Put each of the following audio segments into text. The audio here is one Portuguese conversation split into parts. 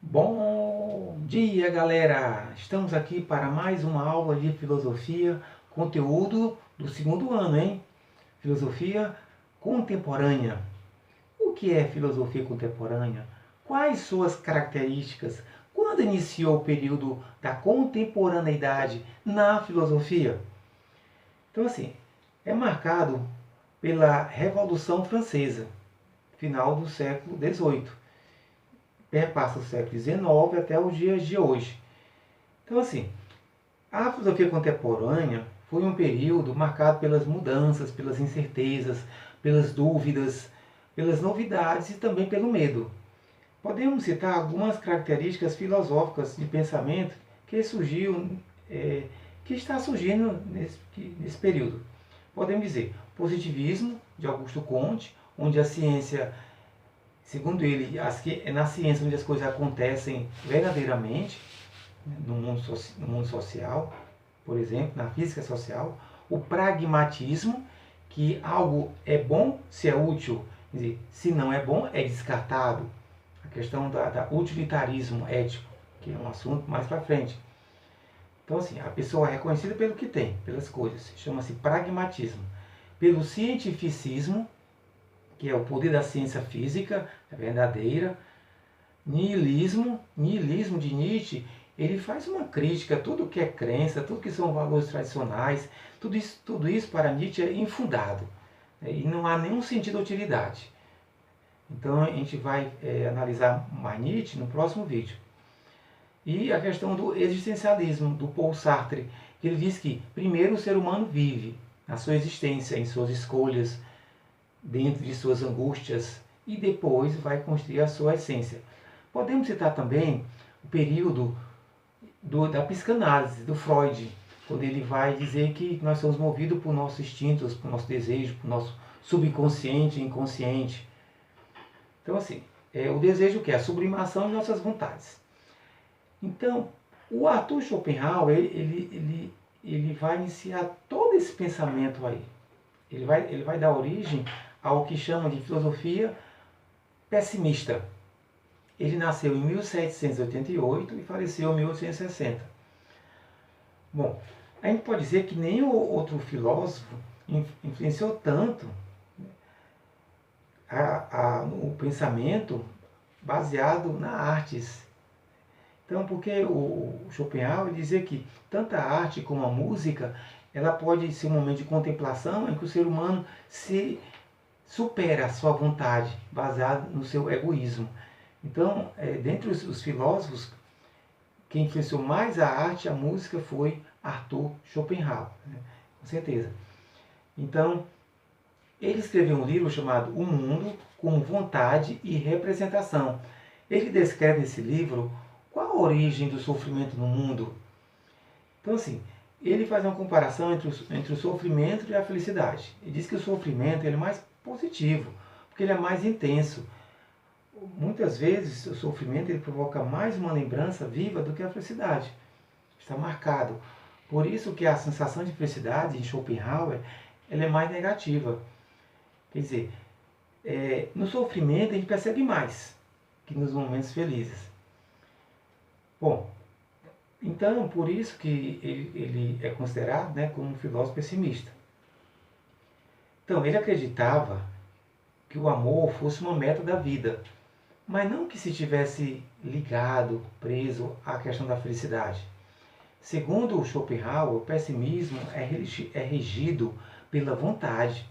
Bom dia, galera! Estamos aqui para mais uma aula de filosofia, conteúdo do segundo ano, hein? Filosofia contemporânea. O que é filosofia contemporânea? Quais suas características? Quando iniciou o período da contemporaneidade na filosofia? Então, assim, é marcado pela Revolução Francesa, final do século XVIII. Perpassa o século XIX até os dias de hoje. Então, assim, a filosofia contemporânea foi um período marcado pelas mudanças, pelas incertezas, pelas dúvidas, pelas novidades e também pelo medo. Podemos citar algumas características filosóficas de pensamento que surgiu, que está surgindo nesse período. Podemos dizer positivismo de Augusto Comte, onde a ciência, segundo ele, é na ciência onde as coisas acontecem verdadeiramente, no mundo social, por exemplo, na física social. O pragmatismo, que algo é bom se é útil, quer dizer, se não é bom é descartado. A questão da utilitarismo ético, que é um assunto mais para frente. Então, assim, a pessoa é reconhecida pelo que tem, pelas coisas, chama-se pragmatismo. Pelo cientificismo, que é o poder da ciência física, é verdadeira. Niilismo de Nietzsche, ele faz uma crítica a tudo que é crença, tudo que são valores tradicionais, tudo isso para Nietzsche é infundado, né? E não há nenhum sentido de utilidade. Então a gente vai analisar mais Nietzsche no próximo vídeo. E a questão do existencialismo, do Paul Sartre, que ele diz que primeiro o ser humano vive a sua existência, em suas escolhas, dentro de suas angústias, e depois vai construir a sua essência. Podemos citar também o período da psicanálise, do Freud, quando ele vai dizer que nós somos movidos por nossos instintos, por nosso desejo, por nosso subconsciente e inconsciente. Então, assim, o desejo que é a sublimação de nossas vontades. Então, o Arthur Schopenhauer, ele vai iniciar todo esse pensamento aí. Ele vai dar origem ao que chama de filosofia pessimista. Ele nasceu em 1788 e faleceu em 1860. Bom, a gente pode dizer que nenhum outro filósofo influenciou tanto o pensamento baseado nas artes. Então, porque o Schopenhauer dizia que tanto a arte como a música, ela pode ser um momento de contemplação em que o ser humano se supera a sua vontade, baseado no seu egoísmo. Então, dentre os filósofos, quem influenciou mais a arte e a música foi Arthur Schopenhauer, né? Com certeza. Então, ele escreveu um livro chamado O Mundo como Vontade e Representação. Ele descreve nesse livro qual a origem do sofrimento no mundo. Então, assim, ele faz uma comparação entre o sofrimento e a felicidade. Ele diz que o sofrimento ele é mais positivo, porque ele é mais intenso. Muitas vezes o sofrimento ele provoca mais uma lembrança viva do que a felicidade. Está marcado. Por isso que a sensação de felicidade em Schopenhauer ela é mais negativa. Quer dizer, no sofrimento a gente percebe mais que nos momentos felizes. Bom, então por isso que ele é considerado, né, como um filósofo pessimista. Então ele acreditava que o amor fosse uma meta da vida, mas não que se tivesse ligado, preso à questão da felicidade. Segundo Schopenhauer, o pessimismo é regido pela vontade.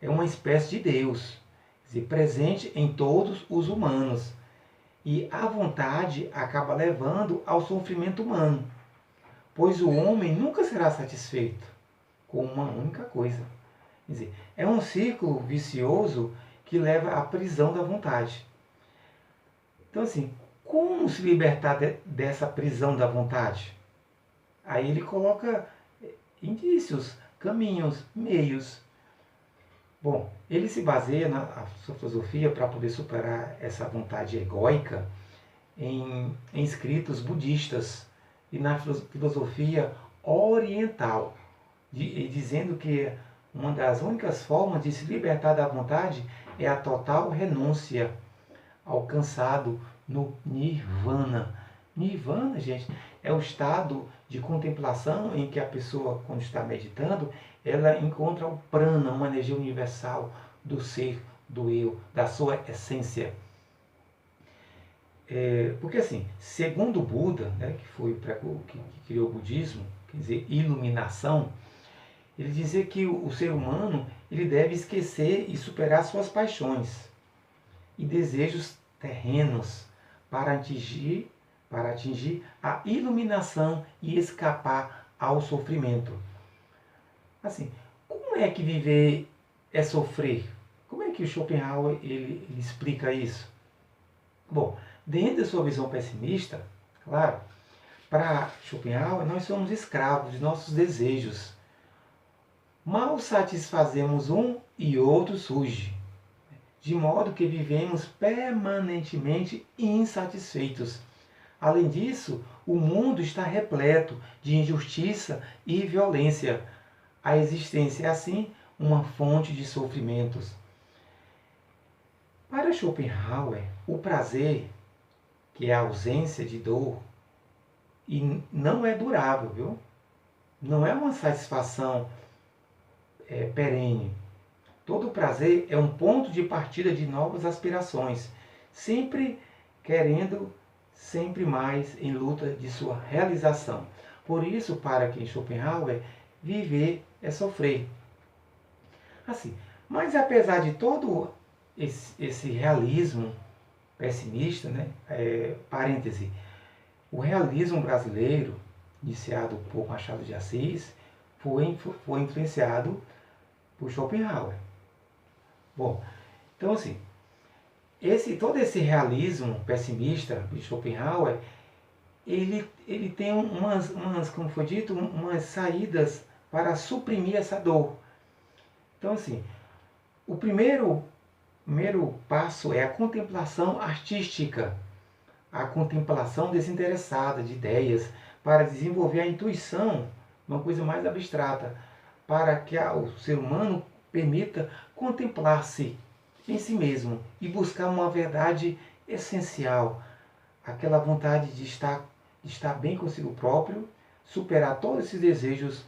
É uma espécie de Deus, quer dizer, presente em todos os humanos. E a vontade acaba levando ao sofrimento humano, pois o homem nunca será satisfeito com uma única coisa. Quer dizer, é um círculo vicioso que leva à prisão da vontade. Então, assim, como se libertar dessa prisão da vontade? Aí ele coloca indícios, caminhos, meios. Bom, ele se baseia na sua filosofia para poder superar essa vontade egóica em escritos budistas e na filosofia oriental, dizendo que uma das únicas formas de se libertar da vontade é a total renúncia, alcançado no Nirvana. Nirvana, gente, é o estado de contemplação em que a pessoa, quando está meditando, ela encontra o prana, uma energia universal do ser, do eu, da sua essência. Porque assim, segundo o Buda, né, que foi que criou o budismo, quer dizer, iluminação, ele dizia que o ser humano ele deve esquecer e superar suas paixões e desejos terrenos para atingir a iluminação e escapar ao sofrimento. Assim, como é que viver é sofrer? Como é que o Schopenhauer ele explica isso? Bom, dentro da sua visão pessimista, claro, para Schopenhauer nós somos escravos de nossos desejos. Mal satisfazemos um e outro surge, de modo que vivemos permanentemente insatisfeitos. Além disso, o mundo está repleto de injustiça e violência. A existência é, assim, uma fonte de sofrimentos. Para Schopenhauer, o prazer, que é a ausência de dor, e não é durável, viu? Não é uma satisfação perene. Todo prazer é um ponto de partida de novas aspirações, sempre querendo sempre mais em luta de sua realização. Por isso, para quem Schopenhauer, viver é sofrer. Assim, mas apesar de todo esse realismo pessimista, né, parêntese, o realismo brasileiro, iniciado por Machado de Assis, foi influenciado por Schopenhauer. Bom, então assim, todo esse realismo pessimista de Schopenhauer, ele tem como foi dito, umas saídas para suprimir essa dor. Então assim, o primeiro passo é a contemplação artística, a contemplação desinteressada de ideias, para desenvolver a intuição, uma coisa mais abstrata, para que o ser humano permita contemplar-se em si mesmo e buscar uma verdade essencial, aquela vontade de estar bem consigo próprio, superar todos esses desejos,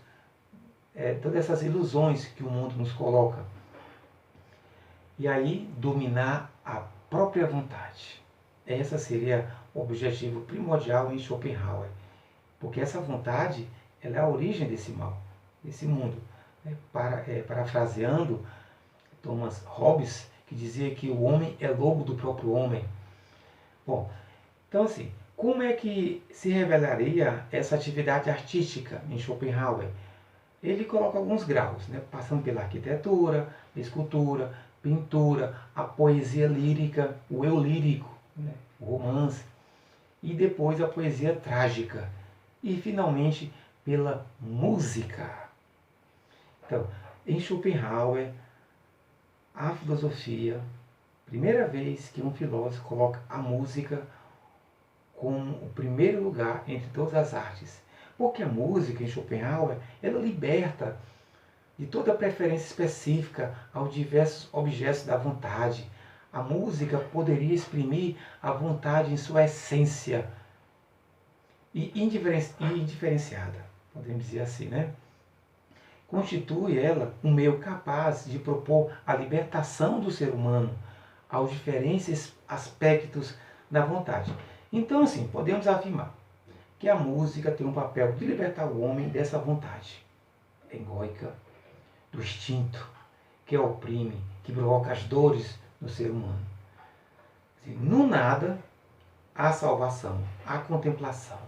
todas essas ilusões que o mundo nos coloca. E aí dominar a própria vontade. Esse seria o objetivo primordial em Schopenhauer, porque essa vontade ela é a origem desse mal, desse mundo. Parafraseando Thomas Hobbes, que dizia que o homem é lobo do próprio homem. Bom, então assim, como é que se revelaria essa atividade artística em Schopenhauer? Ele coloca alguns graus, né, passando pela arquitetura, escultura, pintura, a poesia lírica, o eu lírico, né, o romance, e depois a poesia trágica, e finalmente pela música. Então, em Schopenhauer, a filosofia, primeira vez que um filósofo coloca a música como o primeiro lugar entre todas as artes. Porque a música, em Schopenhauer, ela liberta de toda preferência específica aos diversos objetos da vontade. A música poderia exprimir a vontade em sua essência e indiferenciada, podemos dizer assim, né? Constitui ela um meio capaz de propor a libertação do ser humano aos diferentes aspectos da vontade. Então, assim, podemos afirmar que a música tem um papel de libertar o homem dessa vontade egóica, do instinto, que oprime, que provoca as dores do ser humano. No nada, há salvação, há contemplação.